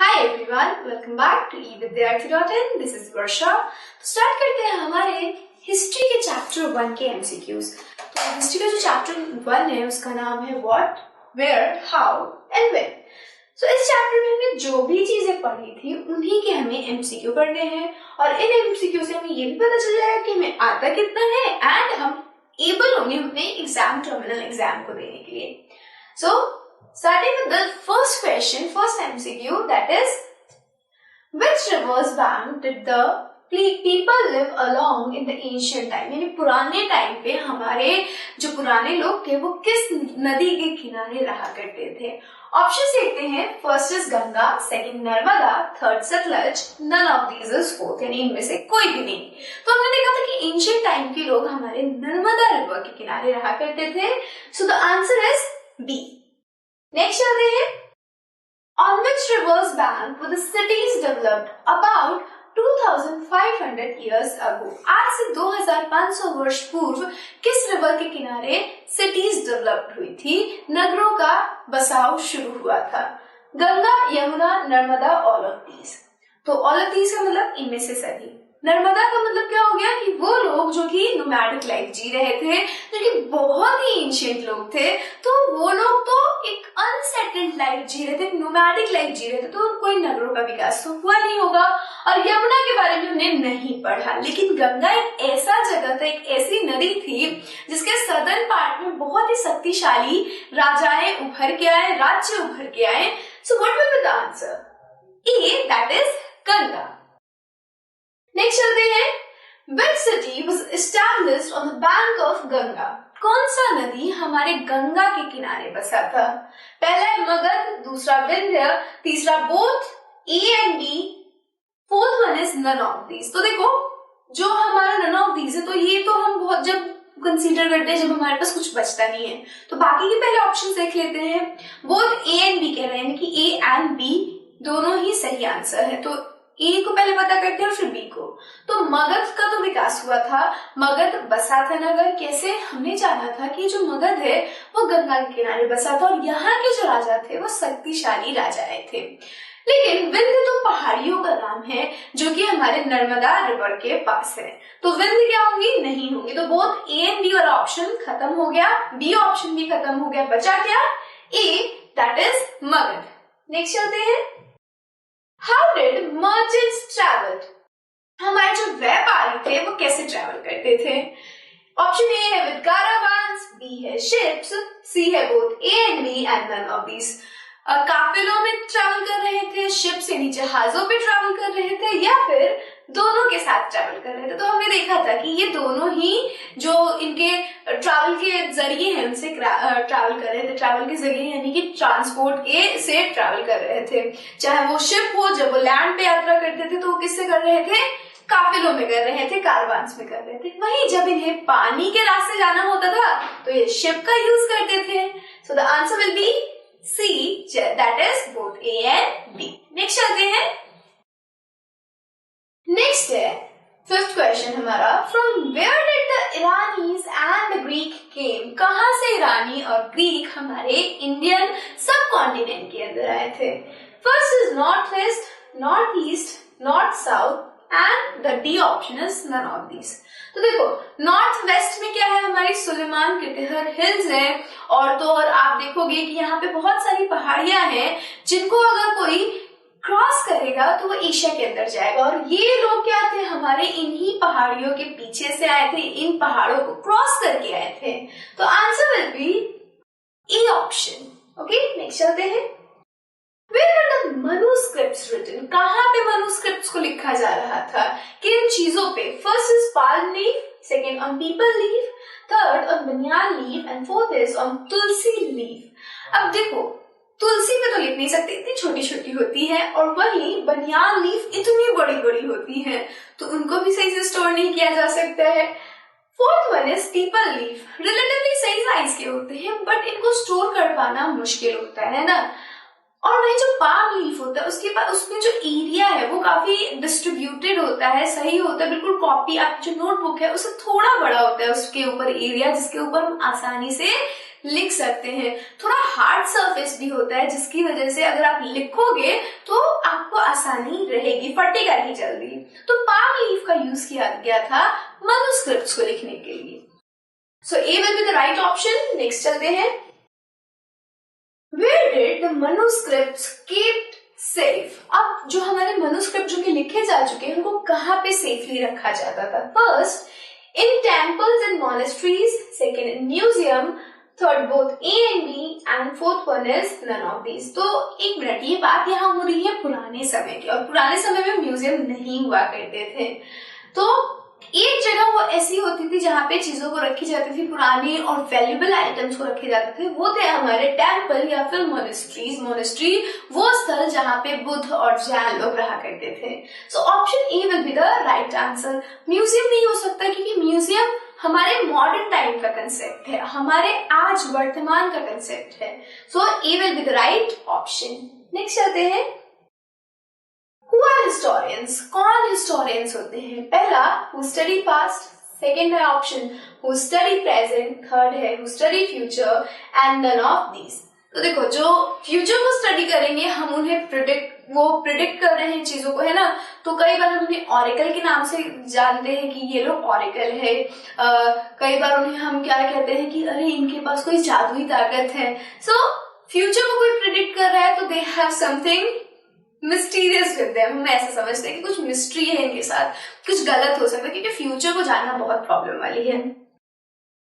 Hi everyone, welcome back to evidyarthi.in. This is Varsha. तो start करते हैं हमारे हिस्ट्री के चैप्टर 1 के एमसीक्यूज। तो हिस्ट्री का जो चैप्टर 1 है उसका नाम है what, where, how and when. तो इस चैप्टर में हमने जो भी चीजें पढ़ी थी उन्हीं के हमें एमसीक्यू पढ़ने हैं और इन एमसीक्यू से हमें ये भी पता चल जाएगा कि हमें आता कितना है एंड हम एबल होंगे अपने एग्जाम टर्मिनल एग्जाम को देने के लिए। So starting with the first question, first MCQ, that is, which river's bank did the people live along in the ancient time? यानी पुराने टाइम पे हमारे जो पुराने लोग थे वो किस नदी के किनारे रहा करते थे? ऑप्शन देखते हैं। First is Ganga, second Narmada, third Satluj, none of these is fourth, यानी इनमें से कोई भी नहीं। तो हमने देखा था कि एंशिएंट टाइम के लोग हमारे नर्मदा रिवर के किनारे रहा करते थे। So the answer is B. Next चलते हैं। On which river's bank were the cities developed about 2500 years ago? आज से 2500 वर्ष पूर्व किस रिवर के किनारे सिटीज डेवलप्ड हुई थी, नगरों का बसाव शुरू हुआ था? Ganga, Yamuna, Narmada, all of these. तो ऑल ऑफ दीज का मतलब इनमें से सभी। नर्मदा का मतलब क्या हो गया कि वो लोग जो कि नोमैडिक लाइफ जी रहे थे, जो कि बहुत ही एंशिएंट लोग थे, तो वो लोग तो एक अनसेटल्ड लाइफ जी रहे थे, नोमैडिक लाइफ जी रहे थे, तो कोई नगरों का विकास तो हुआ नहीं होगा। और यमुना के बारे में हमने नहीं पढ़ा, लेकिन गंगा एक ऐसा जगह था, एक ऐसी नदी थी जिसके सदर्न पार्ट में बहुत ही शक्तिशाली राजाएं उभर के आए, राज्य उभर के आए। So what will be the answer? A, that is Ganga. Next चलते हैं। Which city was established on the bank of Ganga? कौन सा नदी हमारे गंगा के किनारे बसा था? पहला है मगध, दूसरा विंध्य, तीसरा both, A and B, fourth one is none of these. तो देखो, जो हमारा नन ऑफ दीज है तो ये तो हम बहुत जब कंसीडर करते हैं जब हमारे पास कुछ बचता नहीं है। तो बाकी के पहले ऑप्शन देख लेते हैं। बोथ ए एंड बी कह रहे हैं कि ए एंड बी दोनों ही सही आंसर है। तो ए को पहले पता करते हैं और फिर बी को। तो मगध का तो विकास हुआ था, मगध बसा था नगर। कैसे? हमने जाना था कि जो मगध है वो गंगा के किनारे बसा था और यहाँ के जो राजा थे वो शक्तिशाली राजाएं थे। लेकिन विंध्य तो पहाड़ियों का नाम है जो कि हमारे नर्मदा रिवर के पास है। तो विंध्य क्या होंगी? नहीं होंगी। तो बोथ ए एंड बी वाला ऑप्शन खत्म हो गया, बी ऑप्शन भी खत्म हो गया, बचा क्या? ए, दैट इज मगध। नेक्स्ट चलते हैं। How did merchants travel? हमारे जो व्यापारी थे वो कैसे ट्रैवल करते थे? ऑप्शन ए है विद caravans, बी है शिप्स, सी है both A and B and none of these. काफिलों में ट्रैवल कर रहे थे, शिप से नीचे जहाजों पे ट्रैवल कर रहे थे, या फिर दोनों के साथ ट्रैवल कर रहे थे। तो हमने देखा था कि ये दोनों ही जो इनके ट्रैवल के जरिए हैं उनसे ट्रैवल कर रहे थे। ट्रैवल के जरिए यानी कि ट्रांसपोर्ट के से ट्रैवल कर रहे थे। चाहे वो शिप हो, जब वो लैंड पे यात्रा करते थे तो वो किससे कर रहे थे? काफिलों में कर रहे थे, कारवान्स में कर रहे थे। वहीं जब इन्हें पानी के रास्ते जाना होता था तो ये शिप का यूज करते थे। So the answer will be C, that is both A and B. Next चलते हैं। नेक्स्ट है फिफ्थ क्वेश्चन हमारा। From where did the Iranians and the Greek came? कहां से ईरानी और ग्रीक हमारे इंडियन सब कॉन्टिनेंट के अंदर आए थे? First is north west, north east, north south and the D option is none of these. तो देखो, नॉर्थ वेस्ट में क्या है? हमारी सुलेमान कटिहार हिल्स है और तो और आप देखोगे कि यहाँ पे बहुत सारी पहाड़ियां हैं जिनको अगर कोई क्रॉस करेगा तो वो एशिया के अंदर जाएगा। और ये लोग क्या थे? हमारे इन्हीं पहाड़ियों के पीछे से आए थे, इन पहाड़ों को क्रॉस करके आए थे। तो answer will B A option. Okay, next चलते हैं। Where were the manuscripts written? कहाँ पे manuscripts को लिखा जा रहा था? किन चीजों पे? First is palm leaf, second on peepal leaf, third on banyan leaf and fourth is on tulsi leaf. अब देखो, तुलसी पे तो लिख नहीं सकते, इतनी छोटी छोटी होती है, और वही बनियान लीफ इतनी बड़ी बड़ी होती है, तो उनको भी सही से स्टोर नहीं किया जा सकता है। Fourth one is people leaf, relatively सही साइज के होते हैं बट इनको स्टोर कर पाना मुश्किल होता है ना। और वही जो पाम लीफ होता है उसके बाद उसमें जो एरिया है वो काफी डिस्ट्रीब्यूटेड होता है, सही होता है, बिल्कुल कॉपी। आप जो नोटबुक है उससे थोड़ा बड़ा होता है उसके ऊपर एरिया, जिसके ऊपर हम आसानी से लिख सकते हैं। थोड़ा हार्ड सरफेस भी होता है जिसकी वजह से अगर आप लिखोगे तो आप आपको आसानी रहेगी, फटेगा नहीं जल्दी। तो पाम लीफ का यूज किया गया था मनुस्क्रिप्ट्स को लिखने के लिए। So A will be the right option. Next चलते हैं। Where did the manuscripts kept safe? अब जो हमारे मनुस्क्रिप्ट जो कि लिखे जा चुके हैं उनको कहाँ पे सेफली रखा जाता था? First in temples and monasteries, second in museum, third both A and B, and fourth one is none of these. तो एक मिनट, ये बात यहाँ हो रही है पुराने समय की, और पुराने समय में म्यूजियम नहीं हुआ करते थे। तो एक जगह वो ऐसी होती थी जहाँ पे चीजों को रखी जाती थी, पुराने और वैल्यूएबल आइटम्स को रखे जाते थे, वो थे हमारे टेम्पल या फिर मोनेस्ट्रीज। मोनेस्ट्री वो स्थल जहाँ पे बुद्ध और जैन लोग रहा करते थे। So option A will be the right answer. Museum नहीं हो सकता क्योंकि म्यूजियम हमारे मॉडर्न टाइम का कंसेप्ट है, हमारे आज वर्तमान का कंसेप्ट है। So A will be the right option. Next चलते हैं। Who are historians? कौन historians होते हैं? पहला who study past, सेकेंड है option who study present, third है who study future and none of these। तो देखो, जो फ्यूचर को स्टडी करेंगे हम उन्हें प्रिडिक्ट कर रहे हैं चीजों को, है ना। तो कई बार हम उन्हें ऑरेकल के नाम से जानते हैं कि ये लोग ऑरेकल है। कई बार उन्हें हम क्या कहते हैं कि अरे इनके पास कोई जादुई ताकत है। सो फ्यूचर को कोई प्रिडिक्ट कर रहा है तो they have something mysterious with them. हम ऐसा समझते हैं कि कुछ मिस्ट्री है इनके साथ, कुछ गलत हो सकता है, क्योंकि फ्यूचर को जानना बहुत प्रॉब्लम वाली है।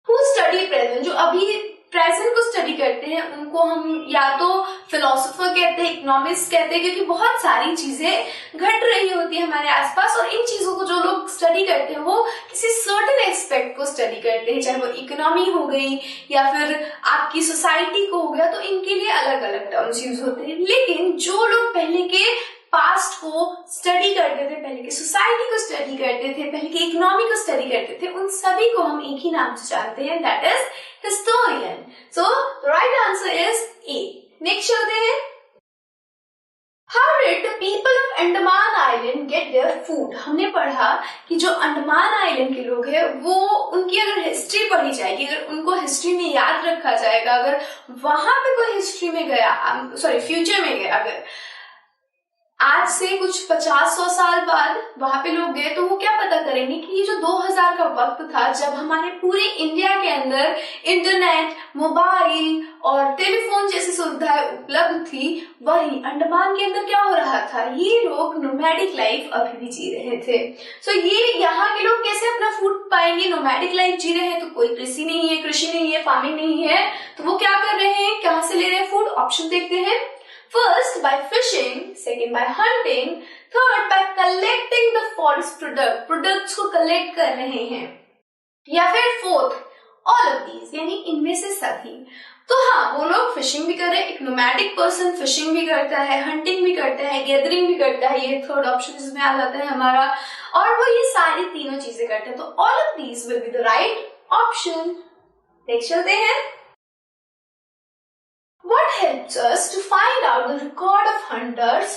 हु स्टडी प्रेजेंट, जो अभी प्रेजेंट को स्टडी करते हैं उनको हम या तो फिलोसोफर कहते हैं, इकोनॉमिस्ट कहते हैं, क्योंकि बहुत सारी चीजें घट रही होती है हमारे आसपास, और इन चीजों को जो लोग स्टडी करते हैं वो किसी सर्टेन एस्पेक्ट को स्टडी करते हैं, चाहे वो इकोनॉमी हो गई या फिर आपकी सोसाइटी को हो गया। तो इनके लिए अलग अलग टर्म्स यूज होते हैं। लेकिन जो लोग पहले के पास्ट को स्टडी करते थे, पहले की सोसाइटी को स्टडी करते थे, पहले की इकोनॉमी को स्टडी करते थे, उन सभी को हम एक ही नाम से जानते हैं, that is historian. So right answer is a. Next चलते हैं। How did the people of Andaman island get their food? हमने पढ़ा कि जो अंडमान आइलैंड के लोग हैं वो, उनकी अगर हिस्ट्री पढ़ी जाएगी, अगर उनको हिस्ट्री में याद रखा जाएगा, अगर वहां पे कोई हिस्ट्री में गया, फ्यूचर में गया, अगर आज से कुछ 50-100 साल बाद वहां पे लोग गए, तो वो क्या पता करेंगे कि ये जो 2000 का वक्त था जब हमारे पूरे इंडिया के अंदर इंटरनेट, मोबाइल और टेलीफोन जैसी सुविधाएं उपलब्ध थी, वही अंडमान के अंदर क्या हो रहा था, ये लोग नोमैडिक लाइफ अभी भी जी रहे थे। सो ये यहाँ के लोग कैसे अपना फूड पाएंगे? नोमैडिक लाइफ जी रहे हैं तो कोई कृषि नहीं है, फार्मिंग नहीं है, तो वो क्या कर रहे हैं, कहाँ से ले रहे हैं फूड? ऑप्शन देखते हैं। First by fishing, second by hunting, third by collecting the forest products को collect कर रहे हैं, या फिर fourth all of these, यानी इनमें से सभी। तो हाँ, वो लोग फिशिंग भी कर रहे हैं, एक नोमैडिक पर्सन फिशिंग भी करता है, हंटिंग भी करता है, गैदरिंग भी करता है, ये थर्ड ऑप्शन इसमें आ जाता है हमारा, और वो ये सारी तीनों चीजें करते हैं। तो all of these will be the right option। Next चलते हैं। What helps us to find out the record of hunters,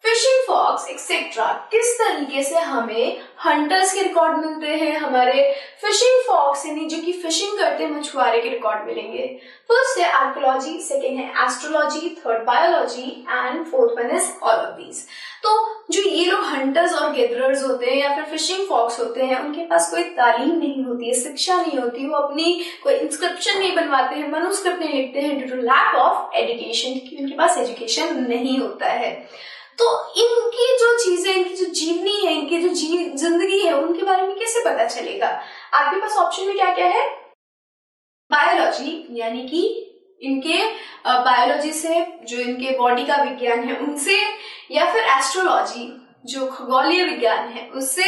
fishing fox, etc. किस तरीके से हमें हंटर्स के रिकॉर्ड मिलते हैं, हमारे फिशिंग फॉक्स यानी जो कि फिशिंग करते हैं मछुआरे के रिकॉर्ड मिलेंगे? फर्स्ट है आर्कियोलॉजी, सेकेंड है astrology, third biology and fourth one is all of these. तो जो ये लोग हंटर्स और गैदरर्स होते हैं या फिर फिशिंग फॉक्स होते हैं, उनके पास कोई तालीम नहीं होती है, शिक्षा नहीं होती, वो अपनी कोई इंस्क्रिप्शन नहीं बनवाते हैं, मनुस्क्रिप्ट नहीं लिखते हैं due to lack of education, क्योंकि उनके पास एजुकेशन नहीं होता है। तो इनकी जो चीजें, इनकी जो जीवनी है, इनकी जो जिंदगी है, उनके बारे में कैसे पता चलेगा? आपके पास ऑप्शन में क्या क्या है? बायोलॉजी, यानी कि इनके बायोलॉजी से, जो इनके बॉडी का विज्ञान है उनसे, या फिर एस्ट्रोलॉजी जो खगोलीय विज्ञान है उससे,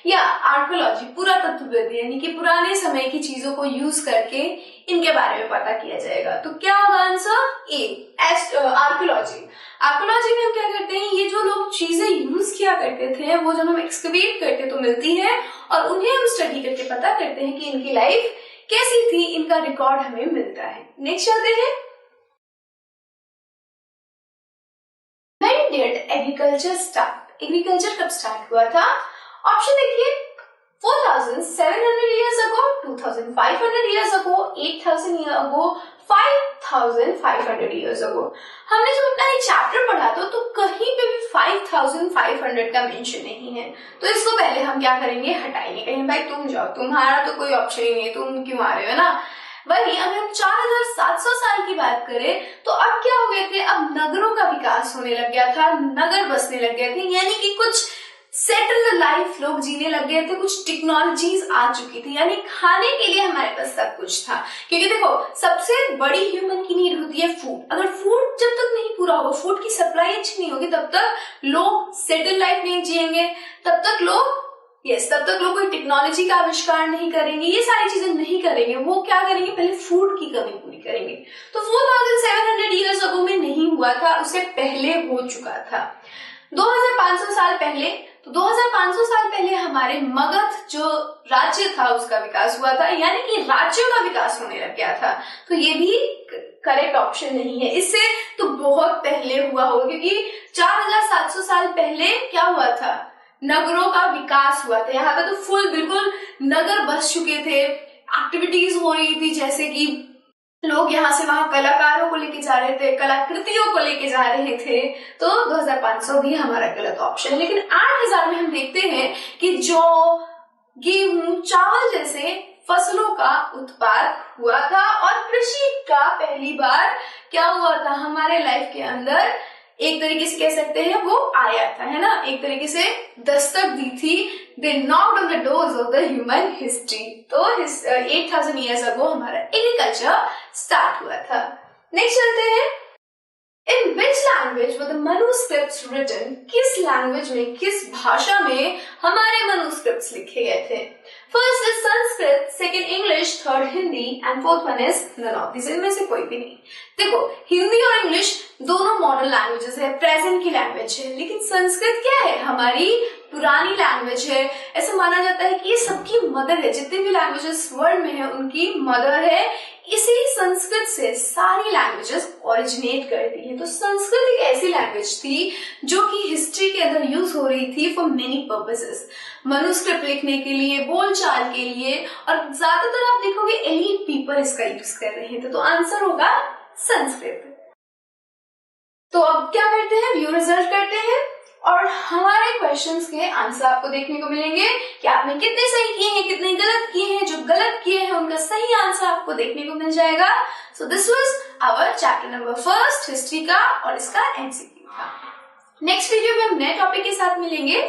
या आर्कियोलॉजी पुरातत्वविद यानी कि पुराने समय की चीजों को यूज करके इनके बारे में पता किया जाएगा। तो क्या होगा आंसर? ए, आर्कियोलॉजी। आर्कियोलॉजी में हम क्या करते हैं, ये जो लोग चीजें यूज किया करते थे वो जब हम एक्सकवेट करते तो मिलती है, और उन्हें हम स्टडी करके पता करते हैं कि इनकी लाइफ कैसी थी, इनका रिकॉर्ड हमें मिलता है। नेक्स्ट चलते हैं। When did agriculture start? Agriculture कब स्टार्ट हुआ था? ऑप्शन देखिए, 4700 years ago, 2500 years ago, 8000 years ago, 5500 years ago। हमने जब अपना एक चैप्टर पढ़ा था तो कहीं पे भी 8500 का मेंशन नहीं है, तो इसको पहले हम क्या करेंगे, हटाएंगे। कहीं भाई तुम जाओ, तुम्हारा तो कोई ऑप्शन ही नहीं है, तुम क्यों आ रहे हो ना। वही अगर हम 4700 साल की बात करें तो अब क्या हो गए थे, अब नगरों का विकास होने लग गया था, नगर बसने लग गए थे, यानी कि कुछ सेटल्ड लाइफ लोग जीने लग गए थे, कुछ टेक्नोलॉजीज आ चुकी थी, यानी खाने के लिए हमारे पास सब कुछ था। क्योंकि देखो सबसे बड़ी ह्यूमन की नीड होती है फूड। अगर फूड जब तक नहीं पूरा होगा, फूड की सप्लाई अच्छी नहीं होगी, तब तक लोग सेटल लाइफ नहीं जिएंगे, तब तक लोग कोई टेक्नोलॉजी का आविष्कार नहीं करेंगे, ये सारी चीजें नहीं करेंगे। वो क्या करेंगे, पहले फूड की कमी पूरी करेंगे। तो 4700 ईयर्स अगो में नहीं हुआ था, उससे पहले हो चुका था 2500 साल पहले। तो 2500 साल पहले हमारे मगध जो राज्य था उसका विकास हुआ था, यानी कि राज्यों का विकास होने लग गया था। तो ये भी करेक्ट ऑप्शन नहीं है, इससे तो बहुत पहले हुआ होगा, क्योंकि 4700 साल पहले क्या हुआ था, नगरों का विकास हुआ था। यहाँ पे तो फुल बिल्कुल नगर बस चुके थे, एक्टिविटीज हो रही थी, जैसे कि लोग यहाँ से वहां कलाकारों को लेके जा रहे थे, कलाकृतियों को लेके जा रहे थे। तो 2500 भी हमारा गलत ऑप्शन। लेकिन 8000 में हम देखते हैं कि जौ, गेहूं, चावल जैसे फसलों का उत्पाद हुआ था और कृषि का पहली बार क्या हुआ था हमारे लाइफ के अंदर, एक तरीके से कह सकते हैं वो आया था, है ना, एक तरीके से दस्तक दी थी। They knocked on the doors of the human history. तो 8000 ईयर्स अगो हमारा एग्रीकल्चर स्टार्ट हुआ था। नेक्स्ट चलते हैं, in which language were the manuscripts written, किस लैंग्वेज में, किस भाषा में हमारे मैन्युस्क्रिप्ट्स लिखे गए थे। First is Sanskrit, second English, third Hindi and fourth one is none of this. इनमें से कोई भी नहीं। देखो हिंदी और इंग्लिश दोनों मॉडर्न लैंग्वेजेस है, प्रेजेंट की लैंग्वेज है, लेकिन संस्कृत क्या है, हमारी पुरानी लैंग्वेज है। ऐसा माना जाता है कि ये सबकी मदर है, जितनी भी लैंग्वेजेस वर्ल्ड में है उनकी मदर है। इसी संस्कृत से सारी लैंग्वेजेस ओरिजिनेट करती है। तो संस्कृत एक ऐसी लैंग्वेज थी जो कि हिस्ट्री के अंदर यूज हो रही थी फॉर मेनी पर्पसेस, मनुस्क्रिप्ट लिखने के लिए, बोलचाल के लिए, और ज्यादातर आप देखोगे एलीट पीपल इसका यूज कर रहे थे। तो आंसर होगा संस्कृत। तो अब क्या करते हैं, व्यू रिजल्ट करते हैं और हमारे क्वेश्चंस के आंसर आपको देखने को मिलेंगे कि आपने कितने सही किए हैं, कितने गलत किए हैं। जो गलत किए हैं उनका सही आंसर आपको देखने को मिल जाएगा। So this was our chapter number 1 history का, और इसका एमसीक्यू था। नेक्स्ट वीडियो में हम नए टॉपिक के साथ मिलेंगे।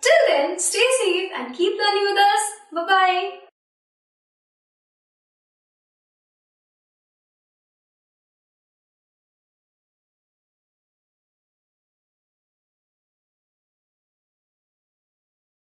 Till then stay safe and keep learning with us. Bye bye.